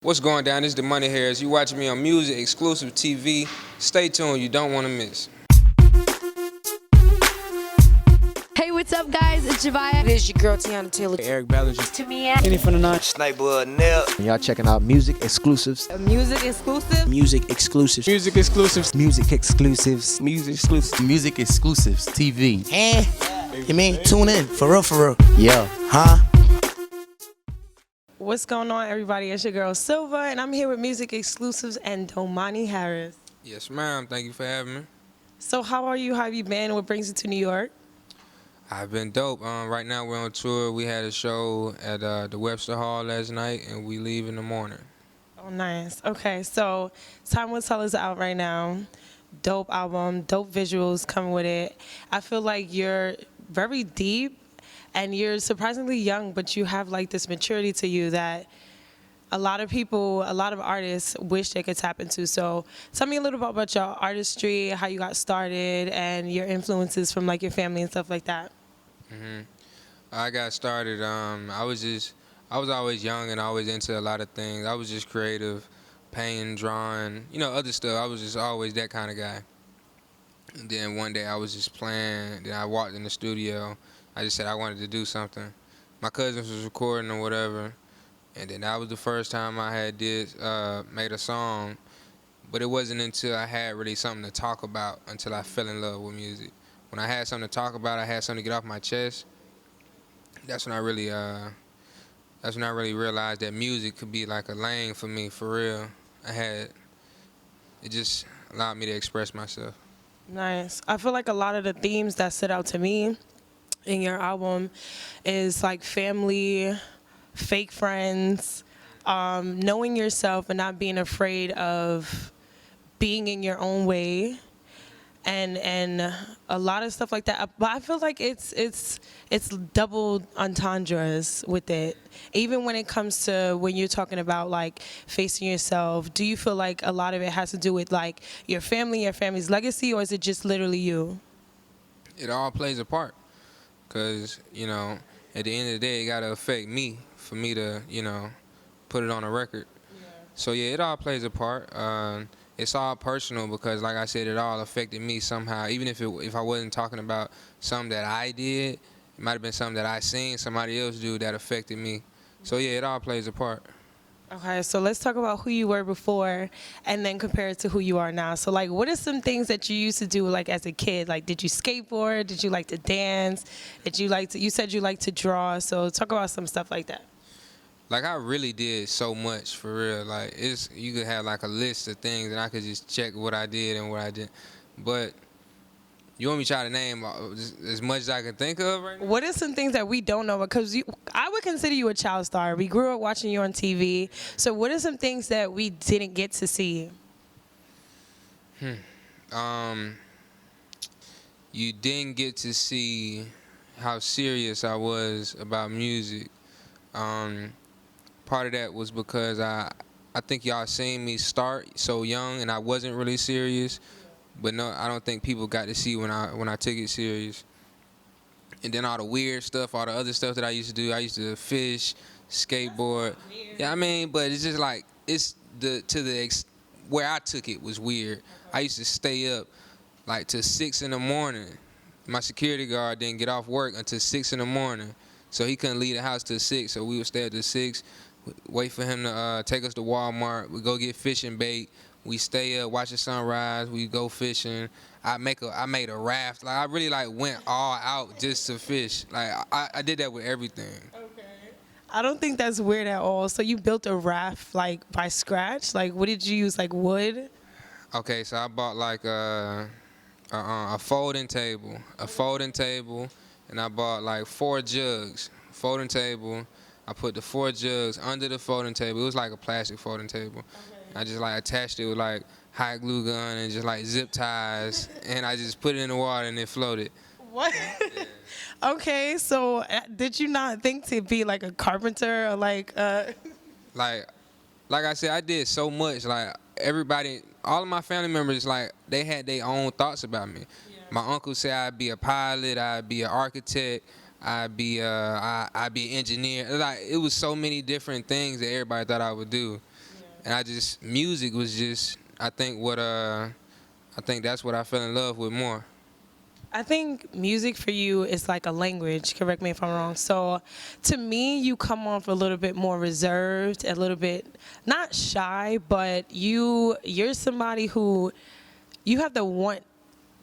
What's going down? This is Domani Harris. You watching me on Music Exclusive TV. Stay tuned. You don't want to miss. Hey, what's up, guys? It's Javaya. This is your girl Tiana Taylor. Eric Ballinger. Tamia. Kenny from the Nine. Sniper Nell. Y'all checking out Music Exclusives. Music exclusive. Music Exclusives. Music Exclusives. Music Exclusives. Music Exclusives. Music Exclusives TV. You mean tune in for real? Yeah. Huh? What's going on, everybody? It's your girl Silva, and I'm here with Music Exclusives and Domani Harris. Yes, ma'am. Thank you for having me. So how are you? How have you been? What brings you to New York? I've been dope. Right now we're on tour. We had a show at the Webster Hall last night, and we leave in the morning. Oh, nice. Okay, so Time Will Tell is out right now. Dope album, dope visuals coming with it. I feel like you're very deep, and you're surprisingly young, but you have like this maturity to you that a lot of people, a lot of artists wish they could tap into. So tell me a little bit about your artistry, how you got started, and your influences from like your family and stuff like that. I got started. I was always young and always into a lot of things. I was just creative, painting, drawing, other stuff. I was just always that kind of guy. And then one day I was just playing. Then I walked in the studio. I just said I wanted to do something. My cousins was recording or whatever, and then that was the first time I had made a song. But it wasn't until I had really something to talk about until I fell in love with music. When I had something to talk about, I had something to get off my chest. That's when I really realized that music could be like a lane for me, for real. It just allowed me to express myself. Nice. I feel like a lot of the themes that stood out to me in your album is like family, fake friends, knowing yourself and not being afraid of being in your own way, and a lot of stuff like that. But I feel like it's double entendres with it. Even when it comes to when you're talking about like facing yourself, do you feel like a lot of it has to do with like your family, your family's legacy, or is it just literally you? It all plays a part. Because, at the end of the day, it got to affect me for me to, put it on a record. Yeah. So, yeah, it all plays a part. It's all personal because, like I said, it all affected me somehow. Even if I wasn't talking about something that I did, it might have been something that I seen somebody else do that affected me. So, yeah, it all plays a part. Okay, so let's talk about who you were before and then compare it to who you are now. So, like, what are some things that you used to do, like, as a kid? Like, did you skateboard? Did you like to dance? You said you like to draw, so talk about some stuff like that. Like, I really did so much, for real. Like, you could have, like, a list of things, and I could just check what I did and what I didn't. But you want me to try to name as much as I can think of right now? What are some things that we don't know? Because I would consider you a child star. We grew up watching you on TV. So what are some things that we didn't get to see? You didn't get to see how serious I was about music. Part of that was because I think y'all seen me start so young and I wasn't really serious. But no, I don't think people got to see when I took it serious. And then all the weird stuff, all the other stuff that I used to do. I used to fish, skateboard. Yeah, but it's just like where I took it was weird. I used to stay up like till 6 in the morning. My security guard didn't get off work until 6 in the morning, so he couldn't leave the house till 6. So we would stay up till 6, wait for him to take us to Walmart. We go get fishing bait. We stay up, watch the sunrise. We go fishing. I made a raft. Like I really went all out just to fish. Like I did that with everything. Okay. I don't think that's weird at all. So you built a raft like by scratch? Like what did you use? Like wood? Okay, so I bought like a folding table, and I bought like 4 jugs. Folding table. I put the 4 jugs under the folding table. It was like a plastic folding table. Okay. I just attached it with like hot glue gun and just like zip ties, and I just put it in the water and it floated. What? Yeah. Okay, so did you not think to be like a carpenter or like? Like I said, I did so much. Like everybody, all of my family members, like they had their own thoughts about me. Yeah. My uncle said I'd be a pilot, I'd be an architect, I'd be an engineer. Like it was so many different things that everybody thought I would do. and music was just I think that's what I fell in love with more. I think music for you is like a language. Correct me if I'm wrong. So, to me, you come off a little bit more reserved, a little bit not shy, but you're somebody who you have to want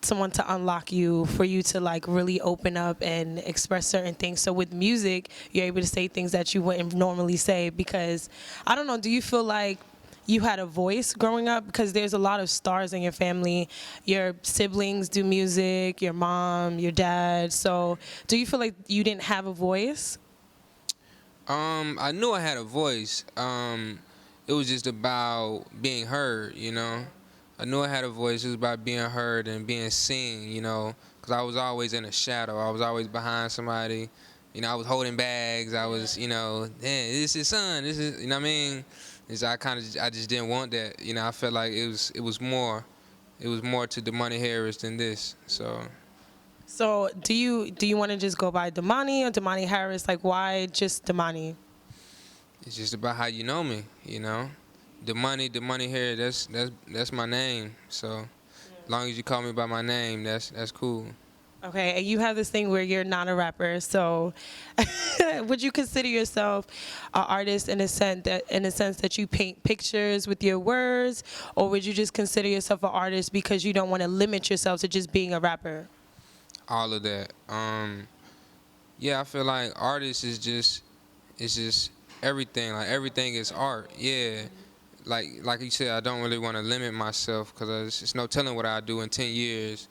someone to unlock you for you to like really open up and express certain things. So with music, you're able to say things that you wouldn't normally say because I don't know, do you feel like you had a voice growing up? Because there's a lot of stars in your family. Your siblings do music, your mom, your dad. So do you feel like you didn't have a voice? I knew I had a voice. It was just about being heard, you know. I knew I had a voice. It was about being heard and being seen, you know, because I was always in a shadow. I was always behind somebody. You know, I was holding bags. I was, you know, this is son. This is, you know what I mean? I just didn't want that. You know, I felt like it was more to Domani Harris than this. So do you want to just go by Domani or Domani Harris? Like, why just Domani? It's just about how you know me, you know. Domani Harris, that's my name. So as long as you call me by my name, that's cool. Okay, and you have this thing where you're not a rapper. So would you consider yourself an artist in a sense that you paint pictures with your words, or would you just consider yourself an artist because you don't want to limit yourself to just being a rapper? All of that. Yeah, I feel like artist is just everything. Like everything is art. Yeah. Like you said, I don't really want to limit myself because it's no telling what I'll do in 10 years,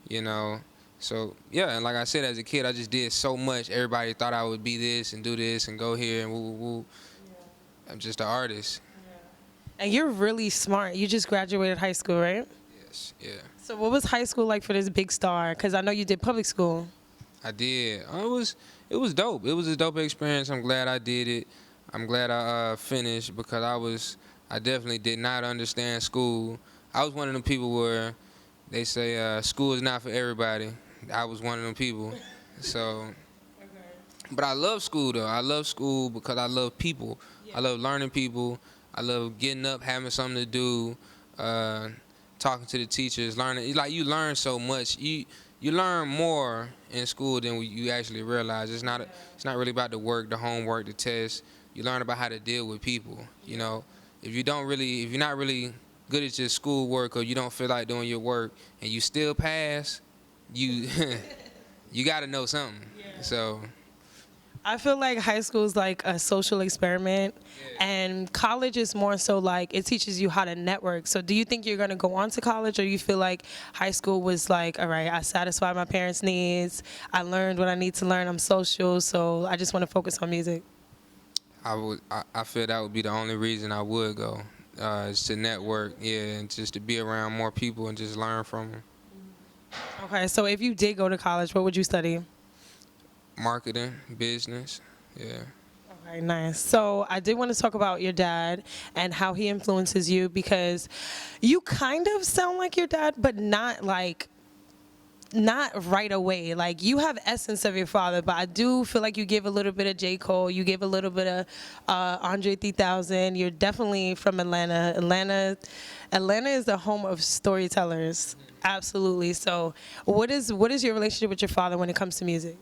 you know. So, yeah, and like I said, as a kid, I just did so much. Everybody thought I would be this and do this and go here and woo, woo, woo. Yeah. I'm just an artist. Yeah. And you're really smart. You just graduated high school, right? Yes, yeah. So what was high school like for this big star? Because I know you did public school. I did. It was dope. It was a dope experience. I'm glad I did it. I'm glad I finished because I definitely did not understand school. I was one of them people where they say school is not for everybody. I was one of them people. So, but I love school though. I love school because I love people. I love learning people. I love getting up, having something to do, talking to the teachers, learning. Like you learn so much. You learn more in school than you actually realize. It's not really about the work, the homework, the tests. You learn about how to deal with people. You know, if you're not really good at your schoolwork or you don't feel like doing your work and you still pass, you got to know something. Yeah. So I feel like high school is like a social experiment, and college is more so like it teaches you how to network. So do you think you're going to go on to college, or you feel like high school was like, all right, I satisfied my parents' needs, I learned what I need to learn, I'm social, so I just want to focus on music? I feel that would be the only reason I would go, is to network, and just to be around more people and just learn from them. Okay, so if you did go to college, what would you study? Marketing, business, yeah. Okay, nice. So I did want to talk about your dad and how he influences you, because you kind of sound like your dad, but not right away. Like you have essence of your father, but I do feel like you give a little bit of J.Cole, you give a little bit of Andre 3000. You're definitely from Atlanta. Atlanta is the home of storytellers. Absolutely. So what is your relationship with your father when it comes to music?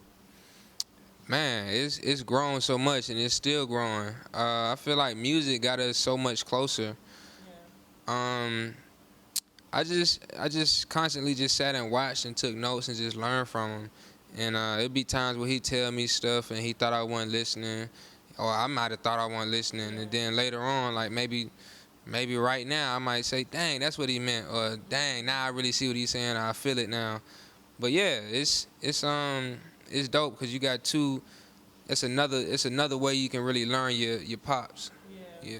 Man, it's grown so much and it's still growing. I feel like music got us so much closer. Yeah. I just constantly just sat and watched and took notes and just learned from him. And it'd be times where he'd tell me stuff and he thought I wasn't listening, or I might have thought I wasn't listening. And then later on, like maybe right now, I might say, dang, that's what he meant, or dang, now I really see what he's saying. I feel it now. But yeah, it's dope because you got two. It's another way you can really learn your pops. Yeah.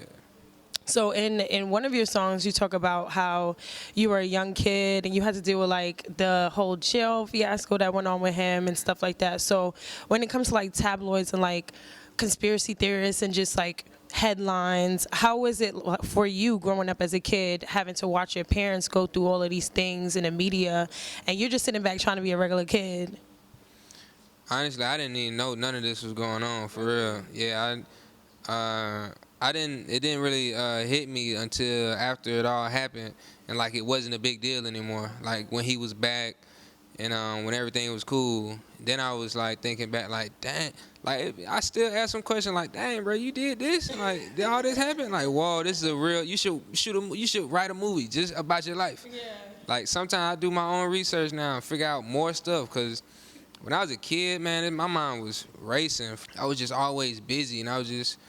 So in one of your songs, you talk about how you were a young kid and you had to deal with like the whole jail fiasco that went on with him and stuff like that. So when it comes to like tabloids and like conspiracy theorists and just like headlines, how was it for you growing up as a kid, having to watch your parents go through all of these things in the media, and you're just sitting back trying to be a regular kid? Honestly, I didn't even know none of this was going on, for real. Yeah, I It didn't really hit me until after it all happened, and like it wasn't a big deal anymore. Like when he was back, and when everything was cool, then I was like thinking back, like dang, like I still ask some questions, like dang, bro, you did this, and, like did all this happen? Like whoa, this is a real. You should write a movie just about your life. Yeah. Like sometimes I do my own research now and figure out more stuff, cause when I was a kid, man, my mind was racing. I was just always busy, and I was just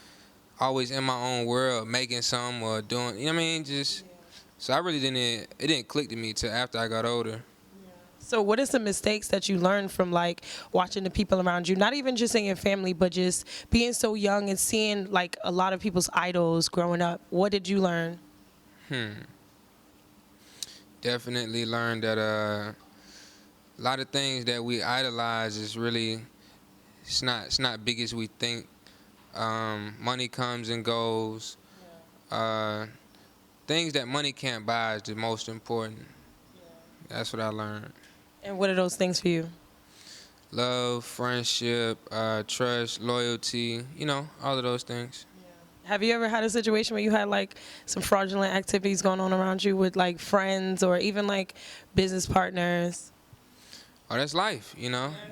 always in my own world, making some or doing, you know what I mean? Just so I really it didn't click to me till after I got older. So what are some mistakes that you learned from like watching the people around you, not even just in your family, but just being so young and seeing like a lot of people's idols growing up? What did you learn? Definitely learned that a lot of things that we idolize is really it's not big as we think. Money comes and goes. Things that money can't buy is the most important. That's what I learned. And what are those things for you? Love, friendship, trust, loyalty, all of those things. Have you ever had a situation where you had like some fraudulent activities going on around you with like friends or even like business partners? Oh, that's life,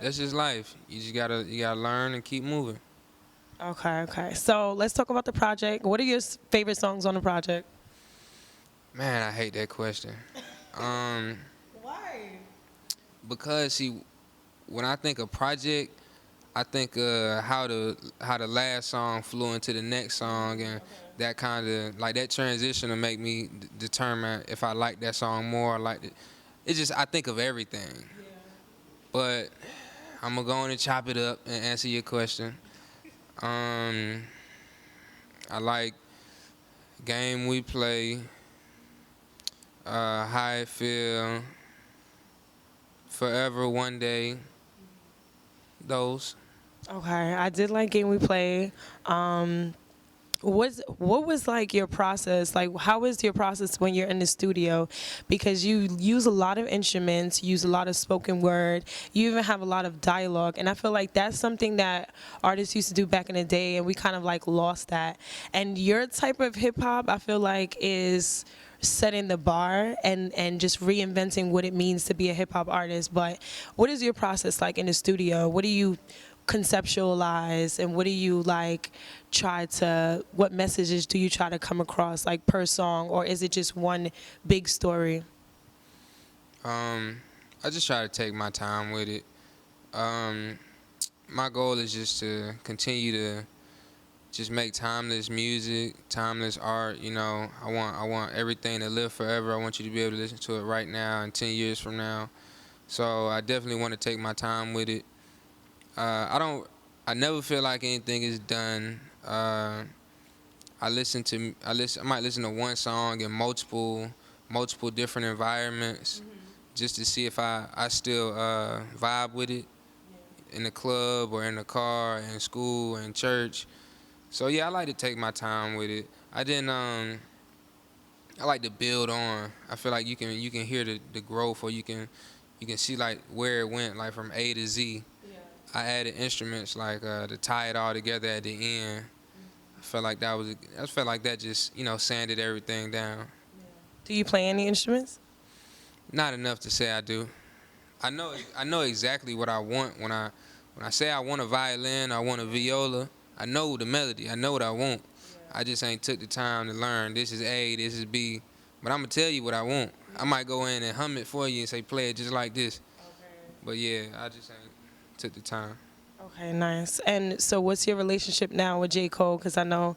That's just life. You gotta learn and keep moving. Okay. So let's talk about the project. What are your favorite songs on the project? Man, I hate that question. Why? Because when I think of project, I think how the last song flew into the next song, and that kind of like that transition will make me determine if I like that song more. It's just I think of everything. Yeah. But I'm gonna go on and chop it up and answer your question. I like Game We Play, How It Feel, Forever One Day, those. Okay, I did like Game We Play. What was like your process? Like, how is your process when you're in the studio? Because you use a lot of instruments, you use a lot of spoken word, you even have a lot of dialogue, and I feel like that's something that artists used to do back in the day, and we kind of like lost that. And your type of hip hop, I feel like, is setting the bar and just reinventing what it means to be a hip hop artist. But what is your process like in the studio? What do you conceptualize, and what do you like what messages do you try to come across like per song, or is it just one big story? I just try to take my time with it. My goal is just to continue to just make timeless music, timeless art. I want everything to live forever. I want you to be able to listen to it right now and 10 years from now. So I definitely want to take my time with it. I never feel like anything is done. I might listen to one song in multiple different environments, just to see if I still vibe with it in the club or in the car, in school, in church. So yeah, I like to take my time with it. I like to build on. I feel like you can hear the growth, or you can see like where it went, like from A to Z. I added instruments like to tie it all together at the end. I felt like that just sanded everything down. Do you play any instruments? Not enough to say I do. I know exactly what I want when I say I want a violin, I want a viola. I know the melody. I know what I want. I just ain't took the time to learn. This is A, this is B. But I'm gonna tell you what I want. I might go in and hum it for you and say play it just like this. But yeah, I just ain't took the time. Okay, nice. And so what's your relationship now with J.Cole? Because I know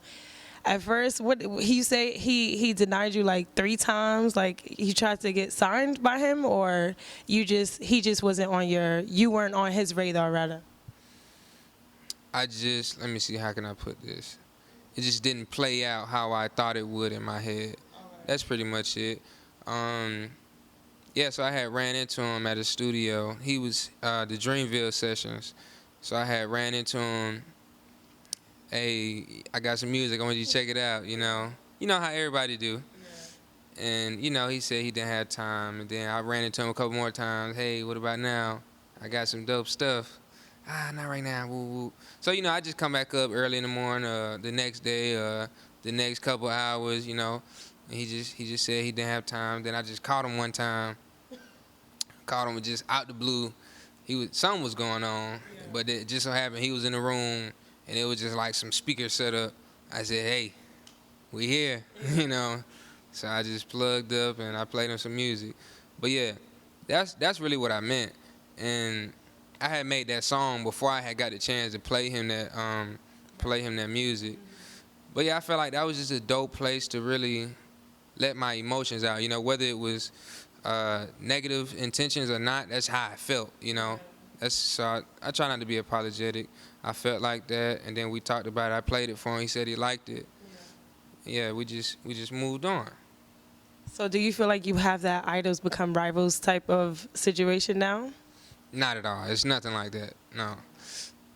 at first, what he say he denied you like 3 times, like he tried to get signed by him, or he just wasn't on you weren't on his radar rather. Let me see, how can I put this? It just didn't play out how I thought it would in my head. That's pretty much it. Yeah, so I had ran into him at a studio. He was the Dreamville sessions. So I had ran into him. Hey, I got some music. I want you to check it out, You know how everybody do. Yeah. And, he said he didn't have time. And then I ran into him a couple more times. Hey, what about now? I got some dope stuff. Not right now. Woo, woo. So, I just come back up early in the morning, the next day, the the next couple hours, you know. And he just said he didn't have time. Then I just caught him one time. Caught him just out the blue. Something was going on, but it just so happened he was in the room, and it was just like some speaker set up. I said, "Hey, we here," you know. So I just plugged up and I played him some music. But yeah, that's really what I meant. And I had made that song before I had got the chance to play him that music. But yeah, I felt like that was just a dope place to really let my emotions out. You know, whether it was negative intentions or not, that's how I felt. You know, so I try not to be apologetic. I felt like that, and then we talked about it. I played it for him. He said he liked it. Yeah, we just moved on. So do you feel like you have that idols become rivals type of situation now? Not at all. It's nothing like that. No.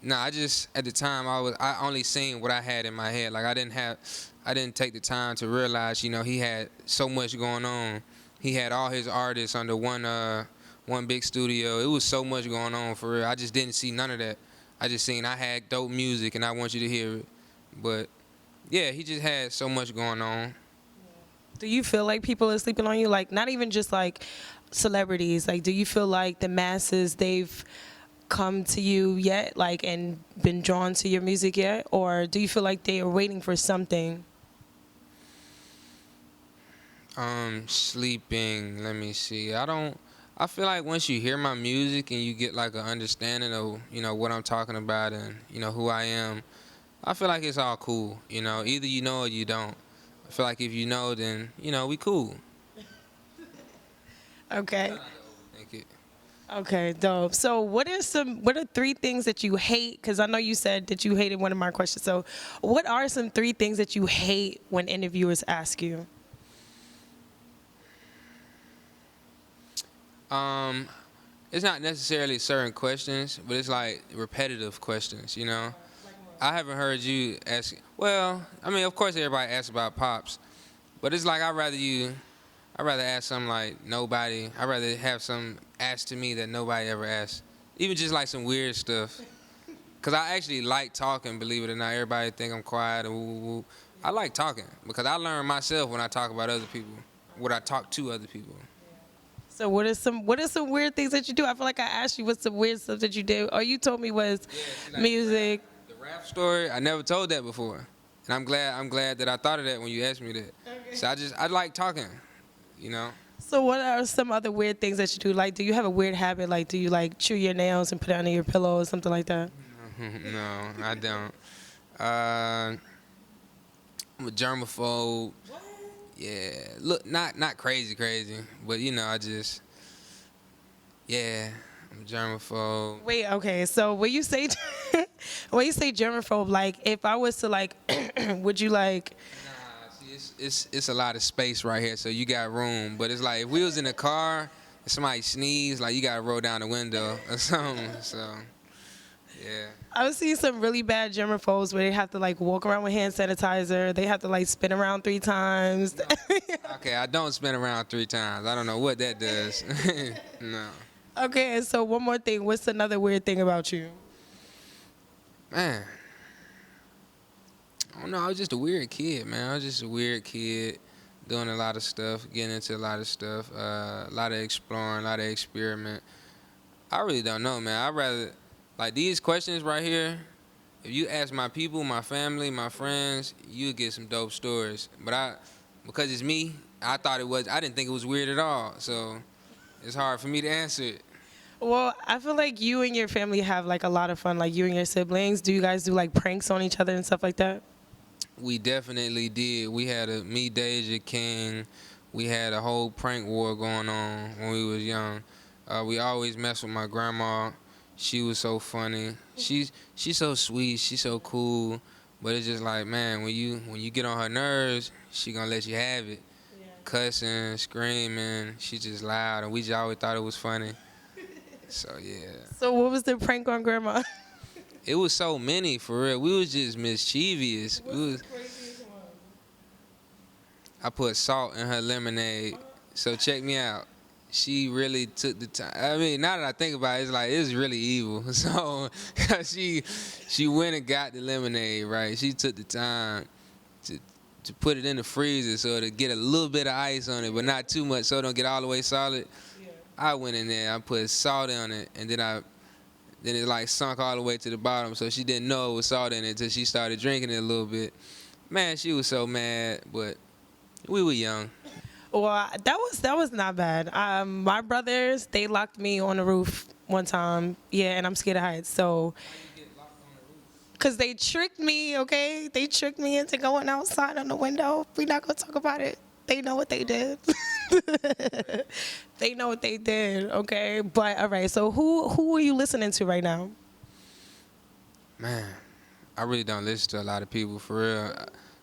No, I just at the time I only seen what I had in my head. Like I didn't take the time to realize, you know, he had so much going on. He had all his artists under one big studio. It was so much going on for real. I just didn't see none of that. I just seen I had dope music and I want you to hear it. But yeah, he just had so much going on. Do you feel like people are sleeping on you? Like, not even just like celebrities. Like, do you feel like the masses, they've come to you yet, like, and been drawn to your music yet? Or do you feel like they are waiting for something? Sleeping, let me see. I feel like once you hear my music and you get like an understanding of, you know, what I'm talking about and, you know, who I am, I feel like it's all cool. You know, either you know or you don't. I feel like if you know, then, you know, we cool. Okay. Think it. Okay, dope. So what are 3 things that you hate? Because I know you said that you hated one of my questions. So what are some 3 things that you hate when interviewers ask you? It's not necessarily certain questions, but it's like repetitive questions, you know? I haven't heard you ask, well, I mean, of course everybody asks about Pops, but it's like I'd rather ask something like I'd rather have some asked to me that nobody ever asked. Even just like some weird stuff. Because I actually like talking, believe it or not. Everybody think I'm quiet and woo-woo-woo. I like talking because I learn myself when I talk about other people, when I talk to other people. So what are some weird things that you do? I feel like I asked you what's some weird stuff that you do. All you told me was music. The rap story, I never told that before. And I'm glad that I thought of that when you asked me that. Okay. So I like talking, you know. So what are some other weird things that you do? Like, do you have a weird habit? Like, do you like chew your nails and put it under your pillow or something like that? No, I don't. I'm a germaphobe. What? Yeah, look, not crazy, but you know, I'm a germaphobe. Wait, okay. So when you say germaphobe, like, if I was to like, would you like? Nah, see, it's a lot of space right here, so you got room. But it's like if we was in a car and somebody sneeze, like you gotta roll down the window or something. So, yeah. I've seen some really bad germaphobes where they have to like walk around with hand sanitizer. They have to like spin around 3 times. No. Okay, I don't spin around 3 times. I don't know what that does. No. Okay, and so one more thing. What's another weird thing about you? Man. I don't know. I was just a weird kid, man. I was just a weird kid doing a lot of stuff, getting into a lot of stuff, a lot of exploring, a lot of experiment. I really don't know, man. I'd rather, like these questions right here, if you ask my people, my family, my friends, you'll get some dope stories. But because it's me, I didn't think it was weird at all. So it's hard for me to answer it. Well, I feel like you and your family have like a lot of fun, like you and your siblings. Do you guys do like pranks on each other and stuff like that? We definitely did. We had me, Deja, King. We had a whole prank war going on when we was young. We always mess with my grandma. She was so funny. She's so sweet. She's so cool. But it's just like, man, when you get on her nerves, she gonna let you have it. Yeah. Cussing, screaming. She's just loud, and we just always thought it was funny. So yeah. So what was the prank on grandma? It was so many, for real. We was just mischievous. What's the craziest one? I put salt in her lemonade. So check me out. She really took the time. I mean, now that I think about it, it's like, it's really evil. So she went and got the lemonade, right? She took the time to to put it in the freezer so to get a little bit of ice on it, but not too much so it don't get all the way solid. I went in there, I put salt on it, and then it like sunk all the way to the bottom, so she didn't know it was salt in it until she started drinking it a little bit. Man, she was so mad, but we were young. Well, that was not bad. My brothers, they locked me on the roof one time. Yeah, and I'm scared of heights. So, because they tricked me, okay? They tricked me into going outside on the window. We're not going to talk about it. They know what they did. They know what they did, okay? But, all right, so who are you listening to right now? Man, I really don't listen to a lot of people, for real.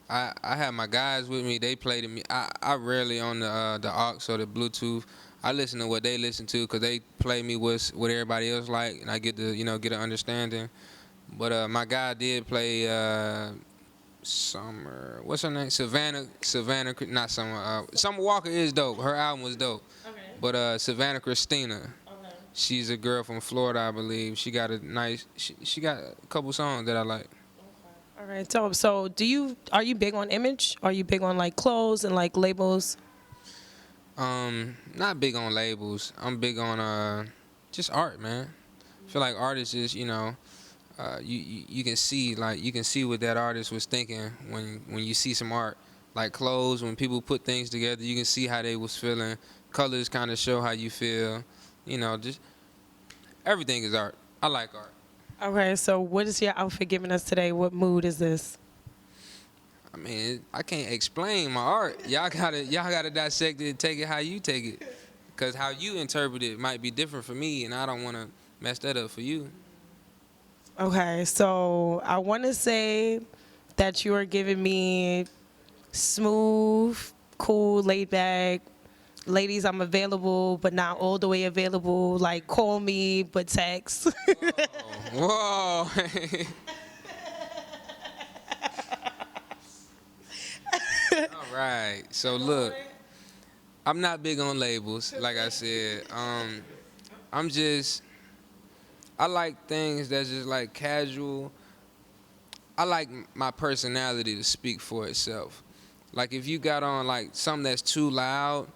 I have my guys with me. They play to me. I rarely on the aux or the Bluetooth. I listen to what they listen to because they play me what everybody else like, and I get to get an understanding. But my guy did play Summer. What's her name? Savannah. Not Summer. Summer Walker is dope. Her album was dope. Okay. But Savannah Christina. Okay. She's a girl from Florida, I believe. She got a nice. She got a couple songs that I like. All right, so are you big on image? Are you big on like clothes and like labels? Not big on labels. I'm big on just art, man. I feel like art is just you can see what that artist was thinking when you see some art. Like clothes, when people put things together, you can see how they was feeling. Colors kind of show how you feel. Just everything is art. I like art. Okay, so what is your outfit giving us today? What mood is this? I mean, I can't explain my art. Y'all gotta dissect it and take it how you take it. Because how you interpret it might be different for me, and I don't want to mess that up for you. Okay, so I want to say that you are giving me smooth, cool, laid back. Ladies, I'm available, but not all the way available. Like, call me, but text. Whoa. All right. So, look, I'm not big on labels, like I said. I like things that's just like casual. I like my personality to speak for itself. Like, if you got on, like, something that's too loud,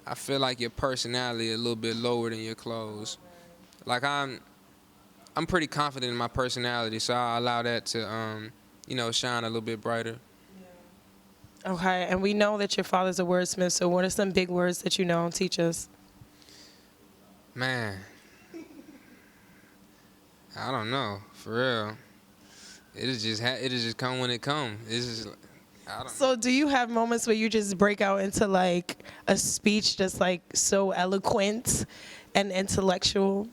I feel like your personality is a little bit lower than your clothes. Like I'm pretty confident in my personality, so I allow that to shine a little bit brighter. Okay, and we know that your father's a wordsmith, so what are some big words that you know? Teach us. Man, I don't know, for real. It'll just come when it come. It's just I don't know. So do you have moments where you just break out into like a speech that's like so eloquent and intellectual?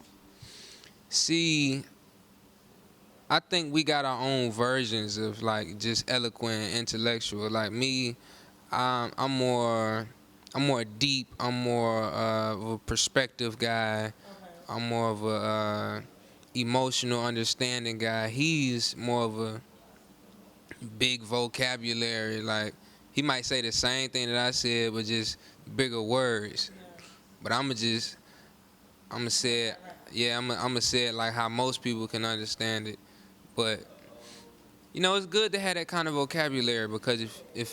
See, I think we got our own versions of like just eloquent and intellectual. Like me, I'm more deep. I'm more of a perspective guy. Okay. I'm more of a emotional understanding guy. He's more of a big vocabulary. Like he might say the same thing that I said, but just bigger words. But I'ma say it. Yeah, I'ma say it like how most people can understand it. But it's good to have that kind of vocabulary because if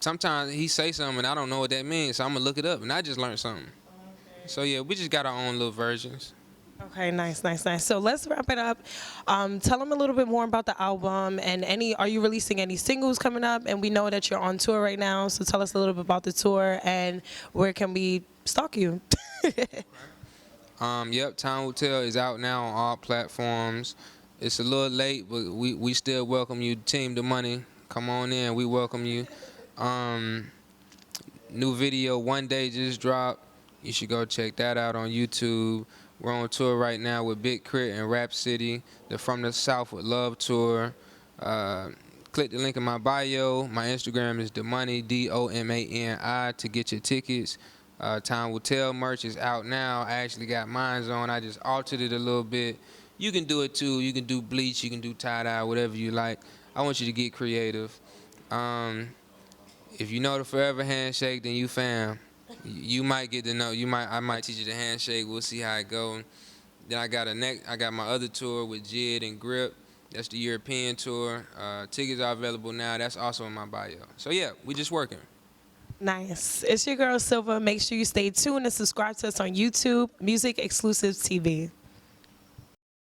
sometimes he say something and I don't know what that means, so I'm gonna look it up and I just learned something. Okay. So yeah, we just got our own little versions. Okay, nice. So let's wrap it up. Tell them a little bit more about the album and are you releasing any singles coming up? And we know that you're on tour right now, so tell us a little bit about the tour and where can we stalk you? Yep, Time Will Tell is out now on all platforms. It's a little late, but we still welcome you. Team Domani, come on in. We welcome you. New video, One Day, just dropped. You should go check that out on YouTube. We're on tour right now with Big K.R.I.T and Rapsody, the From the South with Love tour. Click the link in my bio. My Instagram is Domani, Domani, to get your tickets. Time Will Tell merch is out now. I actually got mine on. I just altered it a little bit. You can do it too. You can do bleach. You can do tie-dye, whatever you like. I want you to get creative. If you know the Forever Handshake, then you fam. You might get to know. I might teach you the handshake. We'll see how it goes. Then I got my other tour with Jid and Grip. That's the European tour. Tickets are available now. That's also in my bio. So yeah, we just working. Nice. It's your girl Silva. Make sure you stay tuned and subscribe to us on YouTube, Music Exclusives TV.